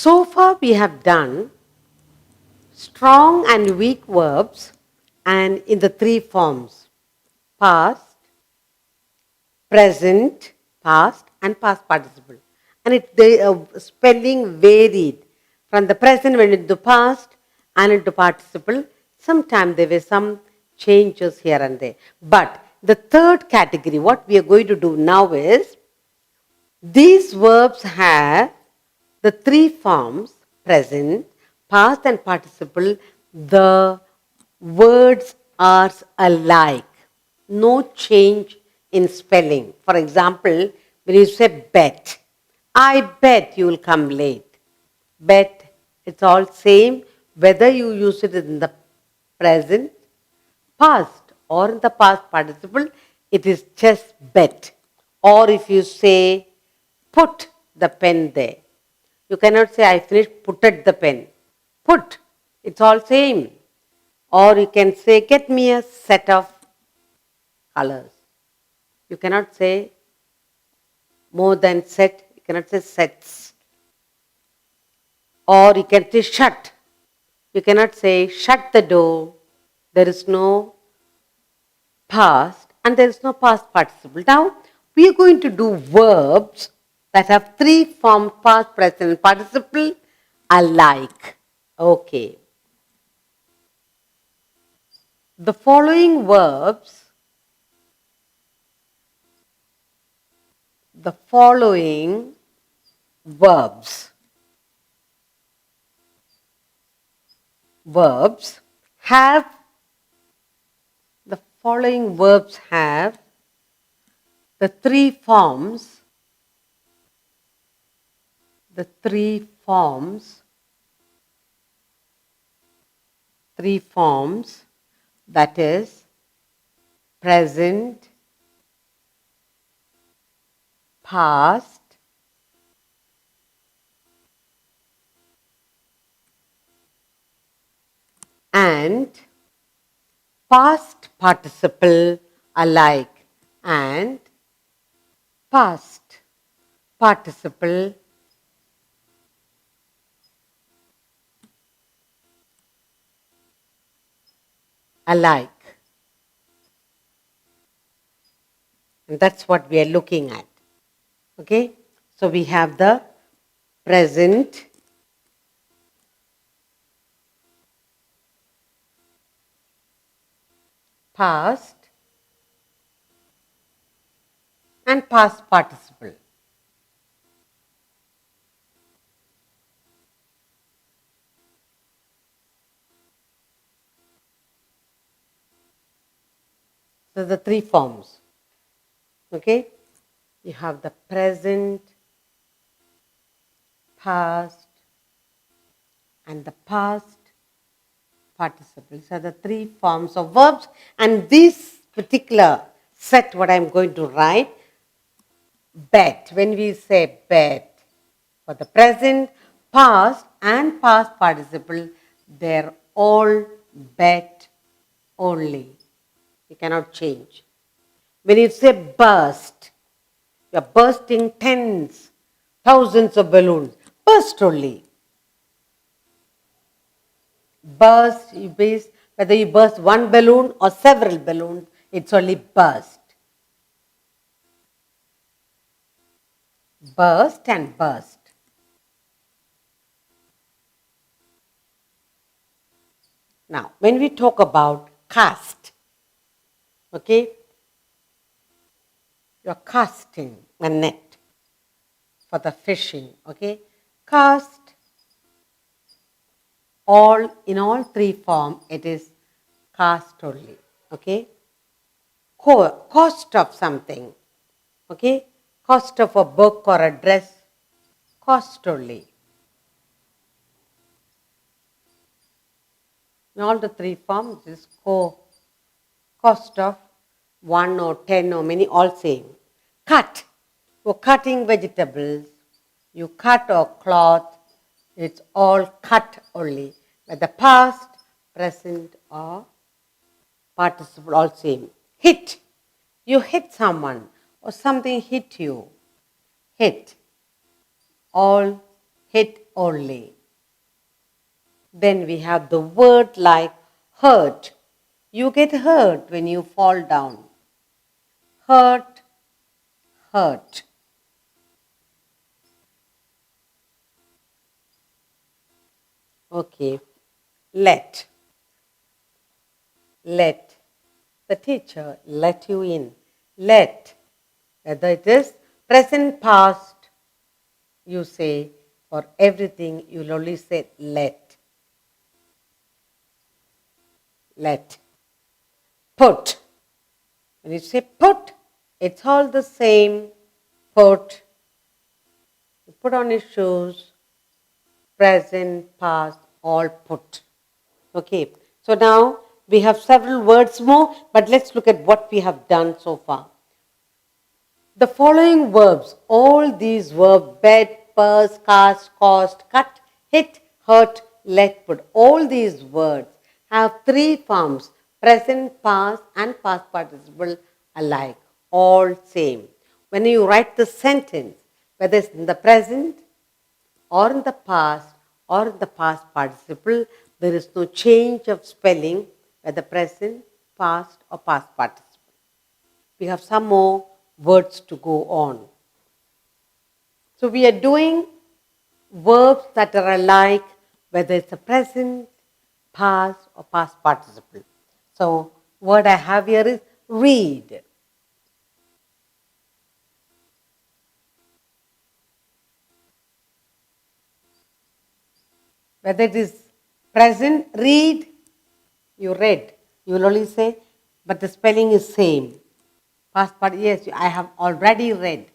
So far we have done strong and weak verbs and in the three forms: past, present, past and past participle. And the spelling varied from the present went into past and into participle. Sometimes there were some changes here and there. But the third category, what we are going to do now is, these verbs have the three forms: present, past and participle. The words are alike. No change in spelling. For example, when you say bet, I bet you will come late. Bet, it's all same whether you use it in the present, past or in the past participle, it is just bet. Or if you say put the pen there, you cannot say I finished, putted the pen. Put, it's all same. Or you can say get me a set of colors. You cannot say more than set, you cannot say sets. Or you can say shut. You cannot say shut the door. There is no past and there is no past participle. Now we are going to do verbs that have three forms: past, present and participle alike. Okay. The following verbs, verbs, verbs have, the following verbs have the three forms, three forms, that is present, past, and past participle alike, and past participle alike. And that's what we are looking at. Okay? So we have the present, past, and past participle. So the three forms. Okay? You have the present, past, and the past participles are the three forms of verbs. And this particular set, what I'm going to write, bet, when we say bet, for the present, past and past participle, they're all bet only. You cannot change. When you say burst, you're bursting tens, thousands of balloons. Burst only. Burst, whether you burst one balloon or several balloons, it's only burst. Burst and burst. Now, when we talk about cast, okay, you're casting a net for the fishing, okay. Cast, in all three forms, it is cast only, okay. Cost of something, okay, cost of a book or a dress, cost only. In all the three forms, is cost of 1 or 10 or many, all same. Cut, for cutting vegetables, you cut or cloth, it's all cut only. But the past, present or participle, all same. Hit, you hit someone or something hit you. Hit, all hit only. Then we have the word like hurt. You get hurt when you fall down. Hurt, hurt. Okay, let. Let. The teacher let you in. Let. Whether it is present, past, you say, for everything you'll only say let. Let. Put. When you say put, it's all the same. Put. You put on your shoes. Present, past, all put. Okay. So now we have several words more, but let's look at what we have done so far. The following verbs, all these verbs, bed, purse, cast, cost, cut, hit, hurt, let, put, all these words have three forms, present, past and past participle alike, all same. When you write the sentence, whether it's in the present or in the past or in the past participle, there is no change of spelling, whether present, past or past participle. We have some more words to go on. So we are doing verbs that are alike, whether it's a present, past or past participle. So what I have here is read. Whether it is present, read, you read. You will only say, but the spelling is same. Past part, yes, I have already read.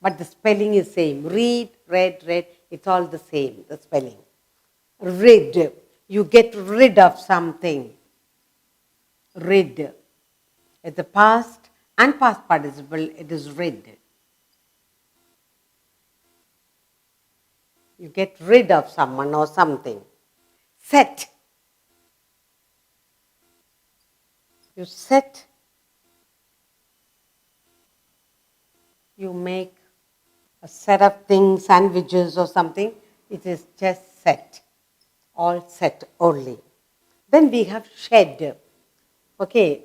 But the spelling is same. Read, read, read, it's all the same, the spelling. Rid, you get rid of something. Rid. It's the past and past participle, it is rid. You get rid of someone or something. Set. You set. You make a set of things, sandwiches or something. It is just set. All set only. Then we have shed. Okay.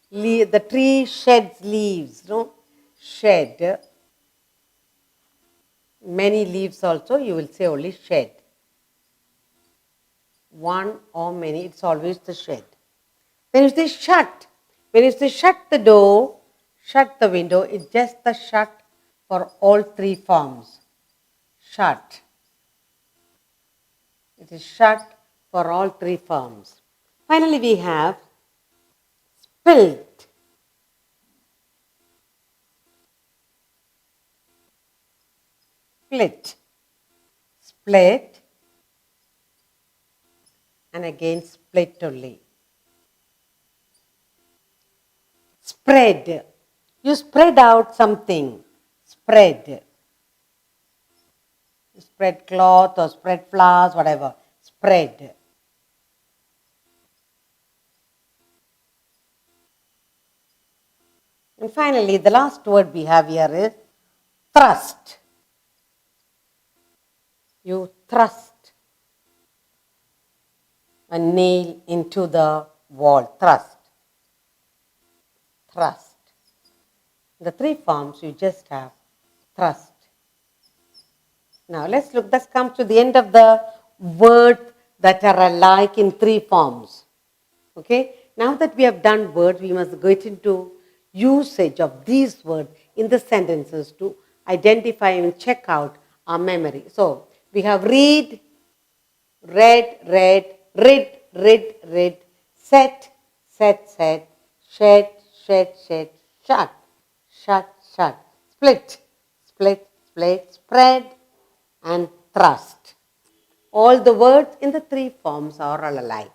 The tree sheds leaves. No? Shed. Many leaves also, you will say only shed. One or many, it's always the shed. Then you say shut. When you say shut the door, shut the window, it's just the shut for all three forms. Shut. It is shut for all three forms. Finally, we have spilt. Split. Split. And again split only. Spread. You spread out something. Spread. You spread cloth or spread flowers, whatever. Spread. And finally, the last word we have here is thrust. You thrust a nail into the wall. Thrust. Thrust. The three forms you just have thrust. Now let's look, this comes to the end of the words that are alike in three forms. Okay, now that we have done words, we must get into usage of these words in the sentences to identify and check out our memory. So we have read, read, read, rid, rid, rid, set, set, set, shed, shed, shed, shut, shut, shut, split, split, split, spread, and thrust. All the words in the three forms are all alike.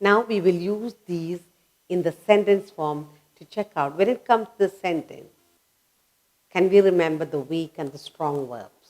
Now we will use these in the sentence form to check out when it comes to the sentence. Can we remember the weak and the strong verbs?